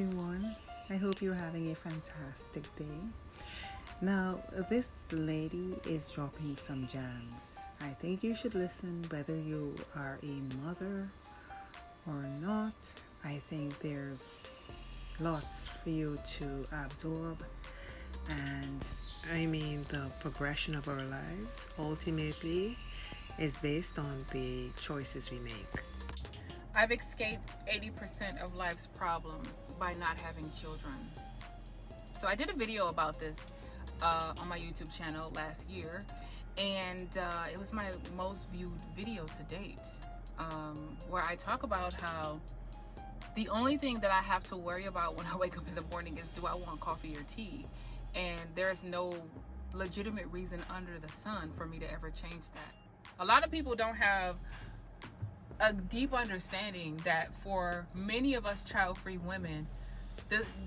everyone. I hope you're having a fantastic day. Now, this lady is dropping some gems. I think you should listen whether you are a mother or not. I think there's lots for you to absorb, and the progression of our lives ultimately is based on the choices we make. I've escaped 80% of life's problems by not having children. So I did a video about this on my YouTube channel last year, and it was my most viewed video to date, where I talk about how the only thing that I have to worry about when I wake up in the morning is, do I want coffee or tea? And there's no legitimate reason under the sun for me to ever change that. A lot of people don't have a deep understanding that for many of us child-free women,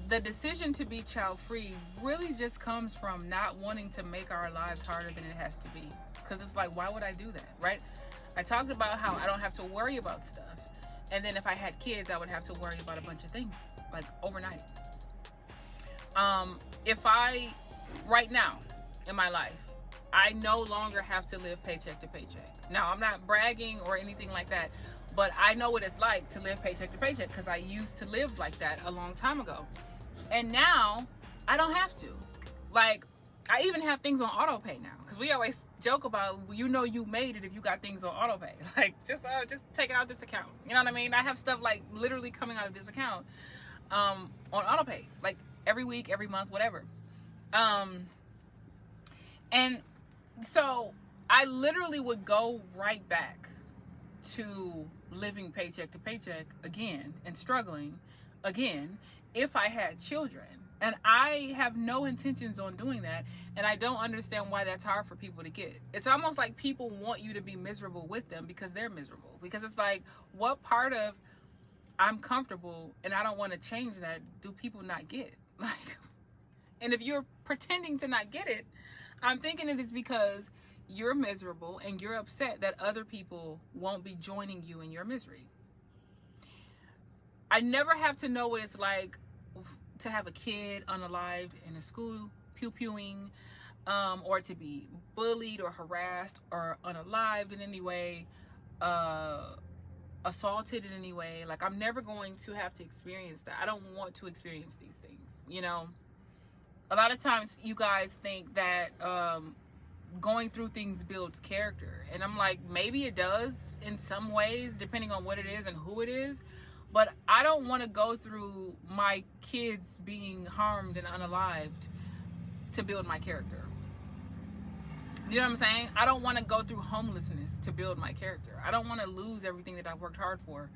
the decision to be child-free really just comes from not wanting to make our lives harder than it has to be. Because it's like, why would I do that, right? I talked about how I don't have to worry about stuff. And then if I had kids, I would have to worry about a bunch of things, like overnight. Right now in my life, I no longer have to live paycheck to paycheck. Now, I'm not bragging or anything like that, but I know what it's like to live paycheck to paycheck because I used to live like that a long time ago. And now I don't have to. Like, I even have things on auto pay now, because we always joke about, you made it if you got things on auto pay. Like, just take it out of this account. You know what I mean? I have stuff like literally coming out of this account on auto pay, like every week, every month, whatever. And so I literally would go right back to living paycheck to paycheck again and struggling again if I had children. And I have no intentions on doing that. And I don't understand why that's hard for people to get. It's almost like people want you to be miserable with them because they're miserable. Because it's like, what part of I'm comfortable and I don't want to change that do people not get? Like, and if you're pretending to not get it, I'm thinking it is because you're miserable and you're upset that other people won't be joining you in your misery. I never have to know what it's like to have a kid unalived in a school, pew-pewing, or to be bullied or harassed or unalived in any way, assaulted in any way. Like, I'm never going to have to experience that. I don't want to experience these things, you know? A lot of times you guys think that going through things builds character. And I'm like, maybe it does in some ways, depending on what it is and who it is. But I don't want to go through my kids being harmed and unalived to build my character. You know what I'm saying? I don't want to go through homelessness to build my character. I don't want to lose everything that I've worked hard for.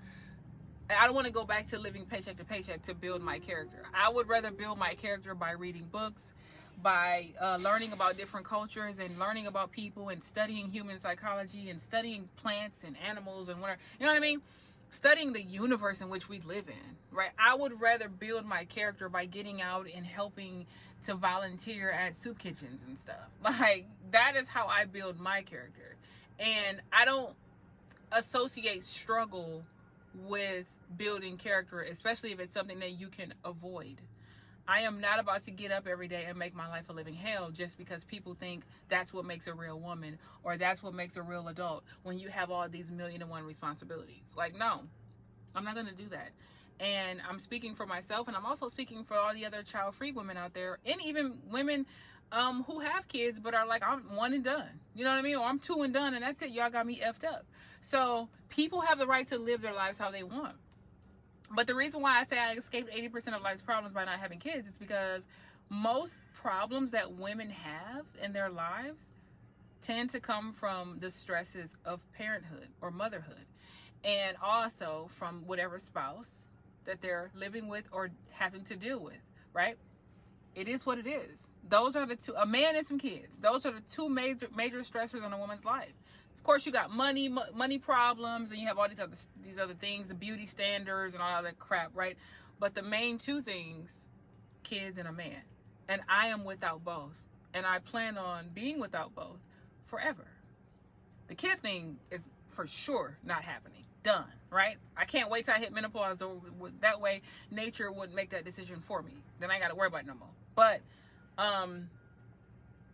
I don't want to go back to living paycheck to paycheck to build my character. I would rather build my character by reading books, by learning about different cultures and learning about people and studying human psychology and studying plants and animals and whatever. You know what I mean? Studying the universe in which we live in, right? I would rather build my character by getting out and helping to volunteer at soup kitchens and stuff. Like, that is how I build my character. And I don't associate struggle with building character, especially if it's something that you can avoid. I am not about to get up every day and make my life a living hell just because people think that's what makes a real woman or that's what makes a real adult when you have all these 1,000,001 responsibilities. Like, no, I'm not going to do that. And I'm speaking for myself, and I'm also speaking for all the other child-free women out there, and even women who have kids but are like, I'm one and done. You know what I mean? Or I'm two and done, and that's it. Y'all got me effed up. So people have the right to live their lives how they want. But the reason why I say I escaped 80% of life's problems by not having kids is because most problems that women have in their lives tend to come from the stresses of parenthood or motherhood, and also from whatever spouse that they're living with or having to deal with, right? It is what it is. Those are the two, a man and some kids. Those are the two major stressors on a woman's life. Of course, you got money problems, and you have all these other things, the beauty standards and all that crap, right? But the main two things, kids and a man. And I am without both. And I plan on being without both forever. The kid thing is for sure not happening. done, right? I can't wait till I hit menopause. That way, nature would make that decision for me. Then I ain't got to worry about it no more. But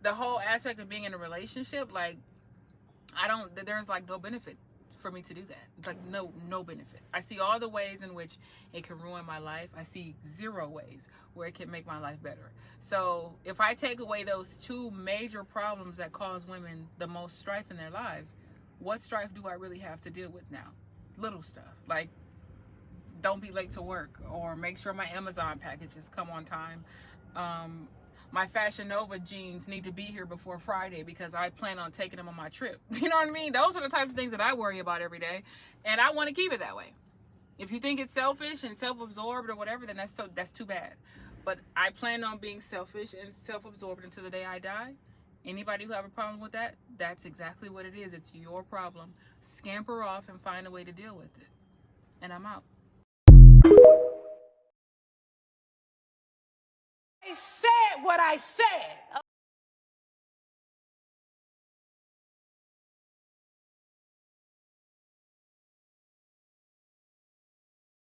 the whole aspect of being in a relationship, like, there's like no benefit for me to do that. Like no benefit. I see all the ways in which it can ruin my life. I see 0 ways where it can make my life better. So if I take away those 2 major problems that cause women the most strife in their lives, what strife do I really have to deal with now? Little stuff like don't be late to work, or make sure my Amazon packages come on time. My Fashion Nova jeans need to be here before Friday because I plan on taking them on my trip. You know what I mean? Those are the types of things that I worry about every day, and I want to keep it that way. If you think it's selfish and self-absorbed or whatever, then that's too bad. But I plan on being selfish and self-absorbed until the day I die. Anybody who have a problem with that, that's exactly what it is. It's your problem. Scamper off and find a way to deal with it. And I'm out. I said what I said.